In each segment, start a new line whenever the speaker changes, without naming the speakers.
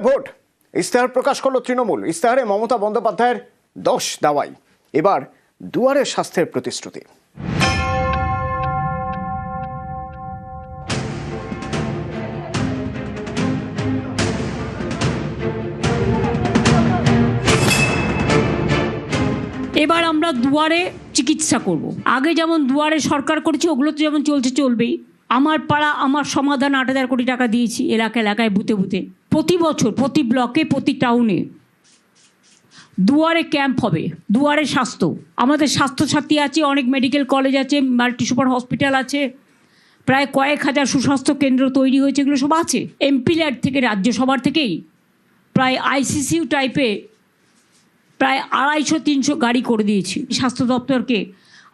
Vote ইস্তেহার প্রকাশ করল তৃণমূল। ইস্তেহারে মমতা বন্দ্যোপাধ্যায়ের 10 দাওয়াই, এবার দুয়ারে স্বাস্থ্যের প্রতিশ্রুতি।
এবার আমরা দুয়ারে চিকিৎসা করব। আগে যেমন দুয়ারে সরকার করেছে ওগুলো তো যেমন চলছে চলবেই। আমার পাড়া আমার সমাধান 8,000 কোটি টাকা দিয়েছি এলাকায় বুথে বুথে। প্রতি বছর প্রতি ব্লকে প্রতি টাউনে দুয়ারে ক্যাম্প হবে, দুয়ারে স্বাস্থ্য। আমাদের স্বাস্থ্যসাথী আছে, অনেক মেডিকেল কলেজ আছে, মাল্টি সুপার হসপিটাল আছে, প্রায় কয়েক হাজার সুস্বাস্থ্য কেন্দ্র তৈরি হয়েছে, এগুলো সব আছে। এমপি ল্যাড থেকে রাজ্যসভার থেকেই প্রায় আইসিসিউ টাইপে প্রায় 250-300 গাড়ি করে দিয়েছি স্বাস্থ্য দপ্তরকে।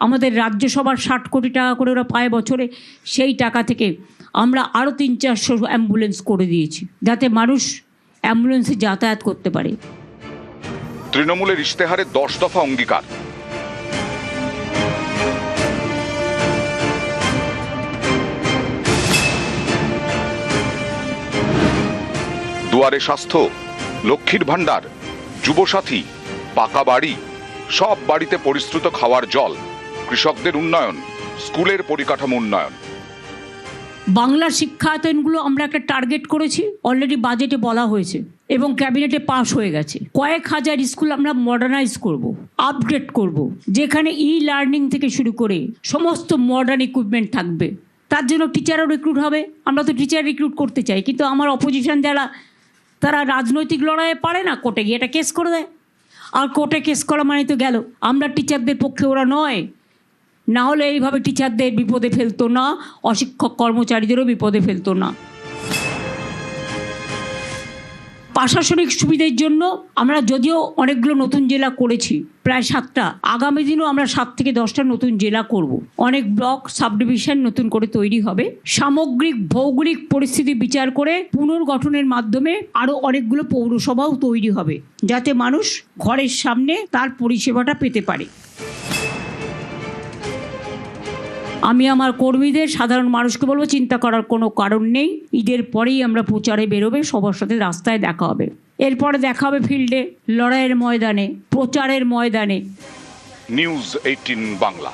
আমাদের রাজ্যসভার 60 কোটি টাকা করে ওরা পায় বছরে, সেই টাকা থেকে আমরা আরও 300-400 অ্যাম্বুলেন্স করে দিয়েছি, যাতে মানুষ অ্যাম্বুলেন্সে যাতায়াত করতে পারে।
তৃণমূলের ইশতেহারে 10 দফা অঙ্গীকার। দুয়ারে স্বাস্থ্য, লক্ষ্মীর ভাণ্ডার, যুবসাথী, পাকা বাড়ি, সব বাড়িতে পরিশ্রুত খাওয়ার জল, কৃষকদের উন্নয়ন, স্কুলের পরিকাঠামো উন্নয়ন।
বাংলার শিক্ষায়তনগুলো আমরা একটা টার্গেট করেছি, অলরেডি বাজেটে বলা হয়েছে এবং ক্যাবিনেটে পাস হয়ে গেছে। কয়েক হাজার স্কুল আমরা মডার্নাইজ করব, আপগ্রেড করব, যেখানে লার্নিং থেকে শুরু করে সমস্ত মডার্ন ইকুইপমেন্ট থাকবে। তার জন্য টিচারও রিক্রুট হবে। আমরা তো টিচার রিক্রুট করতে চাই, কিন্তু আমার অপোজিশন যারা, তারা রাজনৈতিক লড়াইয়ে পারে না, কোর্টে গিয়ে এটা কেস করে দেয়। আর কোর্টে কেস করা মানে তো গেল। আমরা টিচারদের পক্ষে ওরা নয়, না হলে এইভাবে টিচারদের বিপদে ফেলতো না, অশিক্ষক কর্মচারীদেরও বিপদে ফেলতো না। প্রশাসনিক সুবিধের জন্য আমরা যদিও অনেকগুলো নতুন জেলা করেছি, প্রায় 7টা। আগামী দিনও আমরা 7 থেকে 10টা নতুন জেলা করব। অনেক ব্লক সাব ডিভিশন নতুন করে তৈরি হবে। সামগ্রিক ভৌগোলিক পরিস্থিতি বিচার করে পুনর্গঠনের মাধ্যমে আরও অনেকগুলো পৌরসভাও তৈরি হবে, যাতে মানুষ ঘরের সামনে তার পরিষেবাটা পেতে পারে। আমি আমার কর্মীদের, সাধারণ মানুষকে বলবো, চিন্তা করার কোনো কারণ নেই। ঈদের পরেই আমরা প্রচারে বেরোবে, সবার সাথে রাস্তায় দেখা হবে। এরপরে দেখা হবে ফিল্ডে, লড়াইয়ের ময়দানে, প্রচারের ময়দানে।
নিউজ 18 বাংলা।